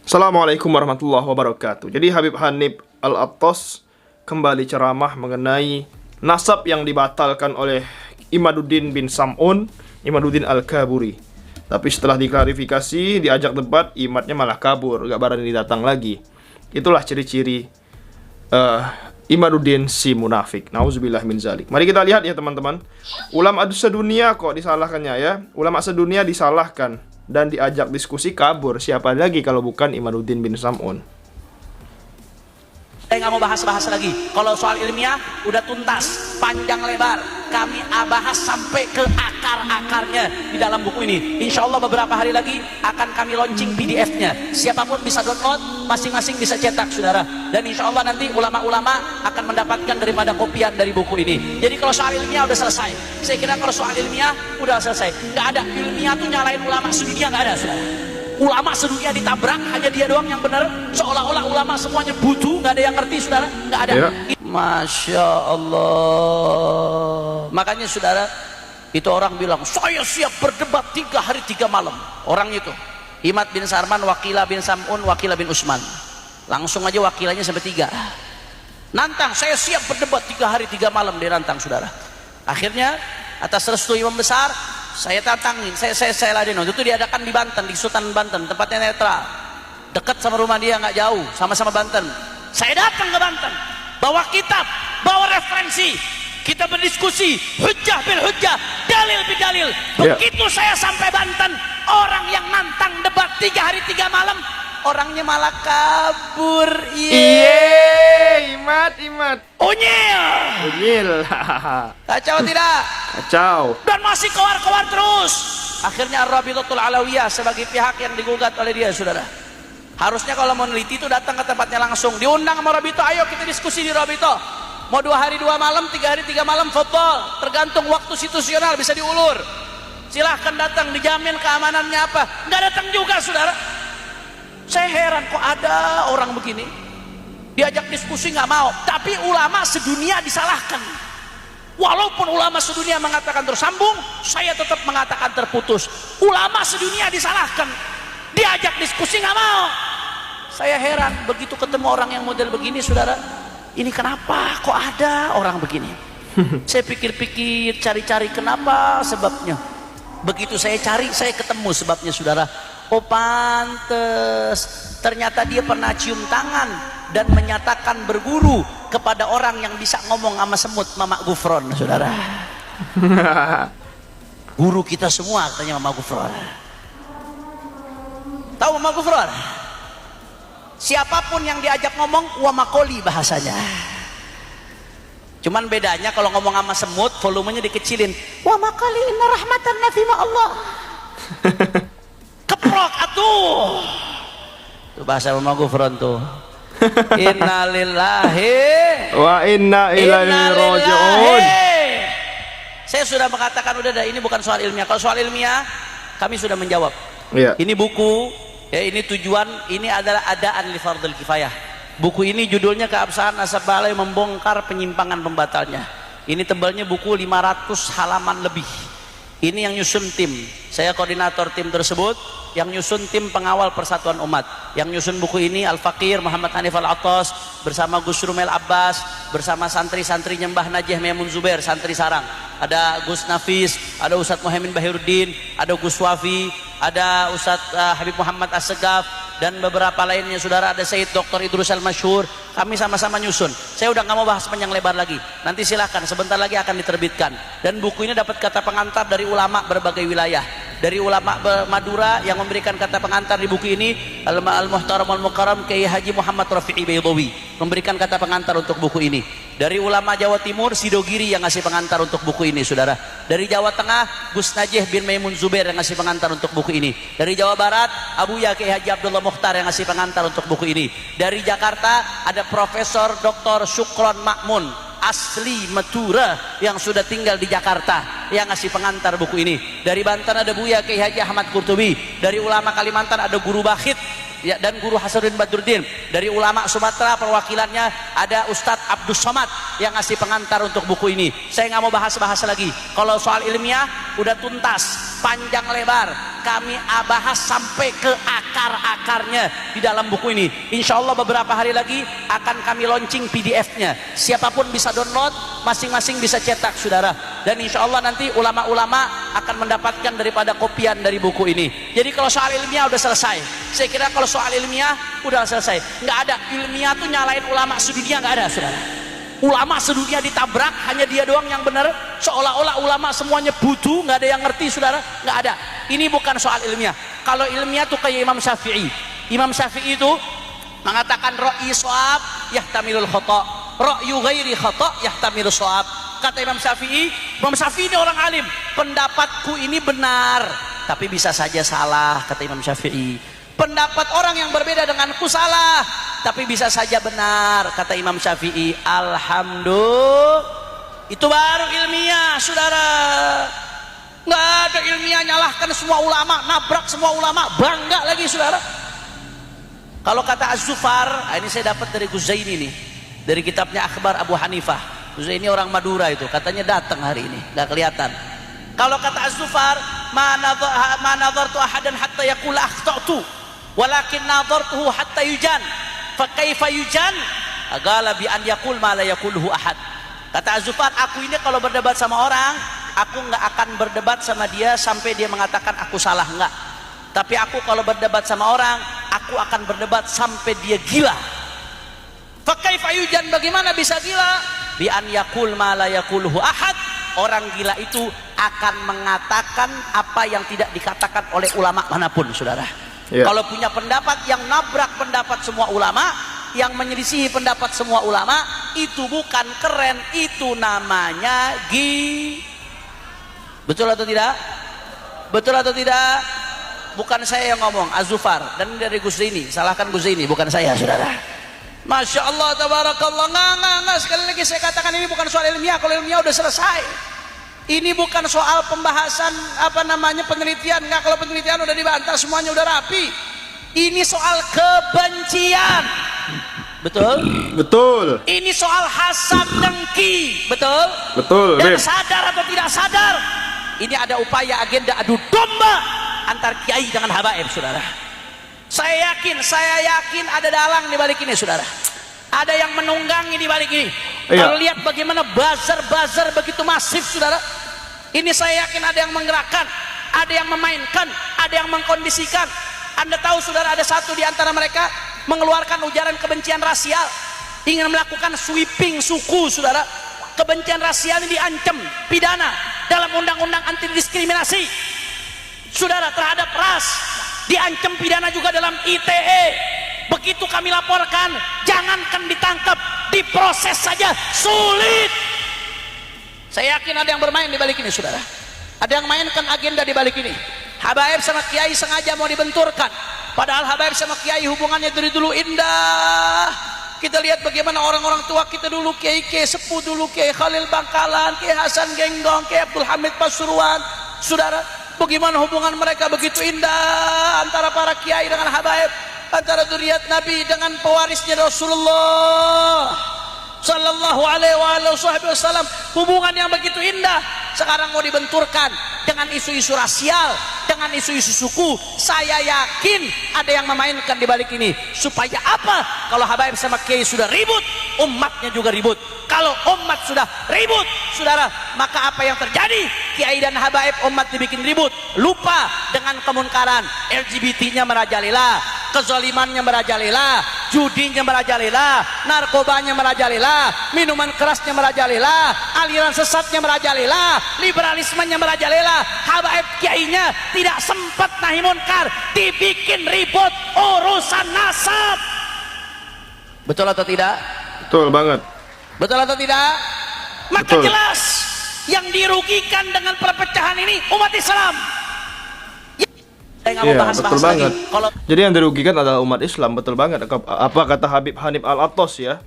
Assalamualaikum warahmatullahi wabarakatuh. Jadi Habib Hanif Al-Attas kembali ceramah mengenai nasab yang dibatalkan oleh Imaduddin bin Sam'un, Imaduddin Al-Kaburi. Tapi setelah diklarifikasi, diajak debat, imatnya malah kabur, gak berani datang lagi. Itulah ciri-ciri Imaduddin si munafik. Nauzubillah min zalik. Mari kita lihat ya teman-teman. Ulama sedunia kok disalahkannya ya. Ulama sedunia disalahkan dan diajak diskusi kabur. Siapa lagi kalau bukan Imaduddin bin Sam'un? Saya nggak mau bahas-bahas lagi. Kalau soal ilmiah udah tuntas, panjang lebar. Kami bahas sampai ke akar-akarnya di dalam buku ini. Insya Allah beberapa hari lagi akan kami launching PDF-nya. Siapapun bisa download, masing-masing bisa cetak, saudara. Dan insya Allah nanti ulama-ulama akan mendapatkan daripada kopian dari buku ini. Jadi kalau soal ilmiah udah selesai. Saya kira kalau soal ilmiah udah selesai. Nggak ada ilmiah tuh nyalain ulama sedunia, nggak ada, saudara. Ulama sedunia ditabrak, hanya dia doang yang benar, seolah-olah ulama semuanya butuh, nggak ada yang ngerti, saudara, nggak ada ya. Masya Allah. Makanya saudara, itu orang bilang saya siap berdebat 3 hari 3 malam. Orang itu Imad bin Sarman, Wakilah bin Sam'un, Wakilah bin Usman, langsung aja wakilanya sampai 3 nantang, saya siap berdebat 3 hari 3 malam, dia nantang, saudara. Akhirnya atas restu imam besar, saya tantangin, saya ladenin. Itu diadakan di Banten, di Sultan Banten, tempatnya netral, dekat sama rumah dia, nggak jauh, sama-sama Banten. Saya datang ke Banten, bawa kitab, bawa referensi, kita berdiskusi, hujjah bil hujjah, dalil bil dalil. Begitu saya sampai Banten, orang yang nantang debat 3 hari 3 malam, orangnya malah kabur. Imad Unyil kacau tidak? Kacau. Dan masih keluar terus. Akhirnya Ar-Rabitatul Alawiyah sebagai pihak yang digugat oleh dia, saudara. Harusnya kalau mau neliti itu datang ke tempatnya langsung, diundang sama Rabito, ayo kita diskusi di Rabito. Mau 2 hari 2 malam, 3 hari 3 malam, fadhol, tergantung waktu situasional, bisa diulur. Silahkan datang, dijamin keamanannya apa. Nggak datang juga, saudara. Saya heran kok ada orang begini, diajak diskusi nggak mau. Tapi ulama sedunia disalahkan. Walaupun ulama sedunia mengatakan tersambung, saya tetap mengatakan terputus. Ulama sedunia disalahkan, diajak diskusi nggak mau. Saya heran begitu ketemu orang yang model begini, saudara. Ini kenapa kok ada orang begini? Saya pikir-pikir, cari-cari kenapa sebabnya. Begitu saya cari, saya ketemu sebabnya, saudara. Oh pantes, ternyata dia pernah cium tangan dan menyatakan berguru kepada orang yang bisa ngomong sama semut, Mama Gufron, saudara. Guru kita semua katanya Mama Gufron. Tahu Mama Gufron? Siapapun yang diajak ngomong wamakoli bahasanya. Cuman bedanya kalau ngomong sama semut volumenya dikecilin. Wamakoli inna rahmatan nafima Allah. Keprok atuh. Itu bahasa Mama Gufron tuh. Innalillahi wa inna ilaihi raji'un. Saya sudah mengatakan udah dah, ini bukan soal ilmiah. Kalau soal ilmiah kami sudah menjawab. Iya. Ini buku ya, ini tujuan, ini adalah adaan li fardhil kifayah. Buku ini judulnya Keabsahan Nasabah Membongkar Penyimpangan Pembatalnya. Ini tebalnya buku 500 halaman lebih. Ini yang nyusun tim, saya koordinator tim tersebut. Yang nyusun tim pengawal Persatuan Umat, yang nyusun buku ini Al-Faqir Muhammad Hanif Al-Attas bersama Gus Rumel Abbas, bersama santri-santri Mbah Najih Maimun Zubair, santri Sarang. Ada Gus Nafis, ada Ustadz Muhammad Bahiruddin, ada Gus Wafi, ada Ustadz Habib Muhammad As-Segaf, dan beberapa lainnya, saudara. Ada Sayyid Dr. Idrus Al-Masyhur. Kami sama-sama nyusun. Saya udah nggak mau bahas panjang lebar lagi, nanti silahkan, sebentar lagi akan diterbitkan. Dan buku ini dapat kata pengantar dari ulama berbagai wilayah. Dari ulama Madura yang memberikan kata pengantar di buku ini, Al-Muhtaram Al-Mukarram Kiai Haji Muhammad Rafi'i Baydawi memberikan kata pengantar untuk buku ini. Dari ulama Jawa Timur, Sidogiri yang ngasih pengantar untuk buku ini, saudara. Dari Jawa Tengah, Gus Najih bin Maimun Zubair yang ngasih pengantar untuk buku ini. Dari Jawa Barat, Abuya Kiai Haji Abdullah Mukhtar yang ngasih pengantar untuk buku ini. Dari Jakarta ada Profesor Dr. Syukron Makmun asli Madura yang sudah tinggal di Jakarta yang ngasih pengantar buku ini. Dari Banten ada Buya Kiai Haji Ahmad Qurtubi. Dari ulama Kalimantan ada Guru Bakhit ya, dan Guru Hasanuddin Badruddin. Dari ulama Sumatera perwakilannya ada Ustadz Abdus Somad yang ngasih pengantar untuk buku ini. Saya nggak mau bahas-bahas lagi. Kalau soal ilmiah udah tuntas, panjang lebar, kami bahas sampai ke akar-akarnya di dalam buku ini. Insya Allah beberapa hari lagi akan kami launching PDF-nya. Siapapun bisa download, masing-masing bisa cetak, saudara. Dan insya Allah nanti ulama-ulama akan mendapatkan daripada kopian dari buku ini. Jadi kalau soal ilmiah udah selesai. Saya kira kalau soal ilmiah udah selesai. Nggak ada ilmiah tuh nyalain ulama sedunia, nggak ada, saudara. Ulama sedunia ditabrak, hanya dia doang yang benar, seolah-olah ulama semuanya butuh, nggak ada yang ngerti, saudara. Nggak ada. Ini bukan soal ilmiah. Kalau ilmiah tuh kayak Imam Syafi'i. Imam Syafi'i itu mengatakan ra'yi shawab yahtamilul khata', ra'yu ghairi khata' yahtamilul shawab. Kata Imam Syafi'i ini orang alim, pendapatku ini benar tapi bisa saja salah, kata Imam Syafi'i. Pendapat orang yang berbeda denganku salah tapi bisa saja benar, kata Imam Syafi'i. Alhamdulillah, itu baru ilmiah, saudara. Nggak ada ilmiah nyalahkan semua ulama, nabrak semua ulama, bangga lagi, saudara. Kalau kata Az-Zufar, ini saya dapat dari Guzaini nih, dari kitabnya Akhbar Abu Hanifah. Guzaini orang Madura itu, katanya datang hari ini, nggak kelihatan. Kalau kata Az-Zufar, ma nadhartu ahadan hatta yaqula akhta'tu walakin nadhartuhu hatta yujan, fa kaifa yujan agala bi an yaqul ma la yaquluhu ahad. Kata Az-Zufar, aku ini kalau berdebat sama orang, aku nggak akan berdebat sama dia sampai dia mengatakan aku salah, enggak. Tapi aku kalau berdebat sama orang, aku akan berdebat sampai dia gila. Fa kaifa yujan, bagaimana bisa gila? Bi an yaqul ma la yaquluhu ahad. Orang gila itu akan mengatakan apa yang tidak dikatakan oleh ulama manapun, saudara. Kalau punya pendapat yang nabrak pendapat semua ulama, yang menyelisihi pendapat semua ulama, itu bukan keren, itu namanya betul atau tidak? Betul atau tidak? Bukan saya yang ngomong, Az-Zufar, dan dari Guzaini. Salahkan Guzaini, bukan saya, saudara. Masya Allah, tabarakallah. Nggak. Sekali lagi saya katakan, ini bukan soal ilmiah. Kalau ilmiah udah selesai. Ini bukan soal pembahasan penelitian. Nggak, kalau penelitian udah dibantah, semuanya udah rapi. Ini soal kebencian. Betul? Betul. Ini soal hasad dengki. Betul? Betul. Dan sadar atau tidak sadar, ini ada upaya agenda adu domba antar kiai dengan habaib, saudara. Saya yakin ada dalang di balik ini, saudara. Ada yang menunggangi di balik ini. Kalau lihat bagaimana buzzer begitu masif, saudara. Ini saya yakin ada yang menggerakkan, ada yang memainkan, ada yang mengkondisikan. Anda tahu, saudara, ada satu di antara mereka mengeluarkan ujaran kebencian rasial, ingin melakukan sweeping suku, saudara. Kebencian rasial ini diancam pidana dalam undang-undang anti diskriminasi, saudara, terhadap ras. Diancam pidana juga dalam ITE. Begitu kami laporkan, jangankan ditangkap, diproses saja sulit. Saya yakin ada yang bermain di balik ini, saudara. Ada yang mainkan agenda di balik ini. Habaib sama kiai sengaja mau dibenturkan, padahal habaib sama kiai hubungannya dari dulu indah. Kita lihat bagaimana orang-orang tua kita dulu, kiai sepuh dulu, kiai Khalil Bangkalan, kiai Hasan Genggong, kiai Abdul Hamid Pasuruan, saudara. Bagaimana hubungan mereka begitu indah antara para kiai dengan habaib, antara zuriat Nabi dengan pewarisnya Rasulullah sallallahu alaihi wasallam. Hubungan yang begitu indah sekarang mau dibenturkan dengan isu-isu rasial, dengan isu-isu suku. Saya yakin ada yang memainkan di balik ini. Supaya apa? Kalau habaib sama kiai sudah ribut, umatnya juga ribut. Kalau umat sudah ribut, saudara, maka apa yang terjadi? Kiai dan habaib umat dibikin ribut, lupa dengan kemunkaran. LGBT-nya merajalela, kezalimannya merajalela, judinya merajalela, narkobanya merajalela, minuman kerasnya merajalela, aliran sesatnya merajalela, liberalismenya merajalela. Habaib kiainya tidak sempat nahi munkar, dibikin ribut urusan nasab. Betul atau tidak? Betul banget. Betul atau tidak? Maka Betul. jelas yang dirugikan dengan perpecahan ini umat Islam. Saya nggak mau bahas-bahas lagi. Kalau Jadi yang dirugikan adalah umat Islam, betul banget. Apa kata Habib Hanif Al-Attas ya?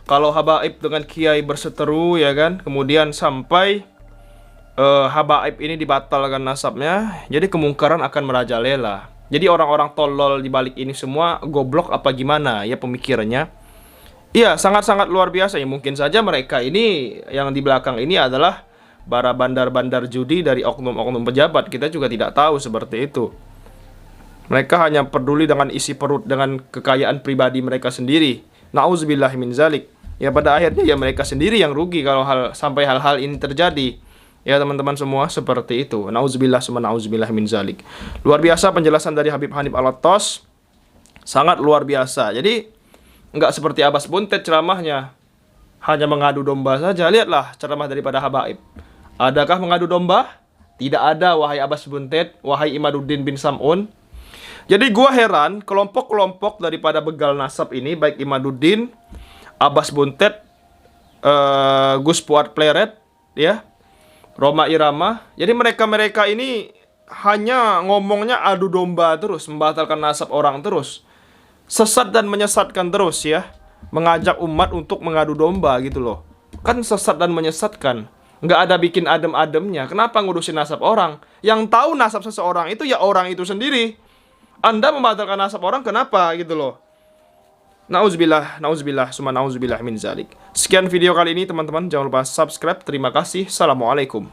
Kalau habaib dengan kiai berseteru, ya kan, kemudian sampai habaib ini dibatalkan nasabnya, jadi kemungkaran akan merajalela. Jadi orang-orang tolol di balik ini semua goblok apa gimana ya pemikirannya? Iya, sangat-sangat luar biasa ya. Mungkin saja mereka ini yang di belakang ini adalah para bandar-bandar judi dari oknum-oknum pejabat. Kita juga tidak tahu seperti itu. Mereka hanya peduli dengan isi perut, dengan kekayaan pribadi mereka sendiri. Nauzubillah min zalik. Ya pada akhirnya ya mereka sendiri yang rugi kalau sampai hal-hal ini terjadi. Ya teman-teman semua, seperti itu. Nauzubillah summa nauzubillah min zalik. Luar biasa penjelasan dari Habib Hanif Al-Attas. Sangat luar biasa. Jadi nggak seperti Abbas Buntet ceramahnya hanya mengadu domba saja. Lihatlah ceramah daripada Habaib. Adakah mengadu domba? Tidak ada, wahai Abbas Buntet, wahai Imaduddin bin Sam'un. Jadi gua heran kelompok-kelompok daripada begal nasab ini, baik Imaduddin, Abbas Buntet, Gus Puat Pleret, ya, Roma Irama. Jadi mereka-mereka ini hanya ngomongnya adu domba terus, membatalkan nasab orang terus. Sesat dan menyesatkan terus ya. Mengajak umat untuk mengadu domba gitu loh. Kan sesat dan menyesatkan. Nggak ada bikin adem-ademnya. Kenapa ngurusin nasab orang? Yang tahu nasab seseorang itu ya orang itu sendiri. Anda membatalkan nasab orang kenapa gitu loh. Nauzubillah, nauzubillah, summa nauzubillah min zalik. Sekian video kali ini teman-teman. Jangan lupa subscribe. Terima kasih. Assalamualaikum.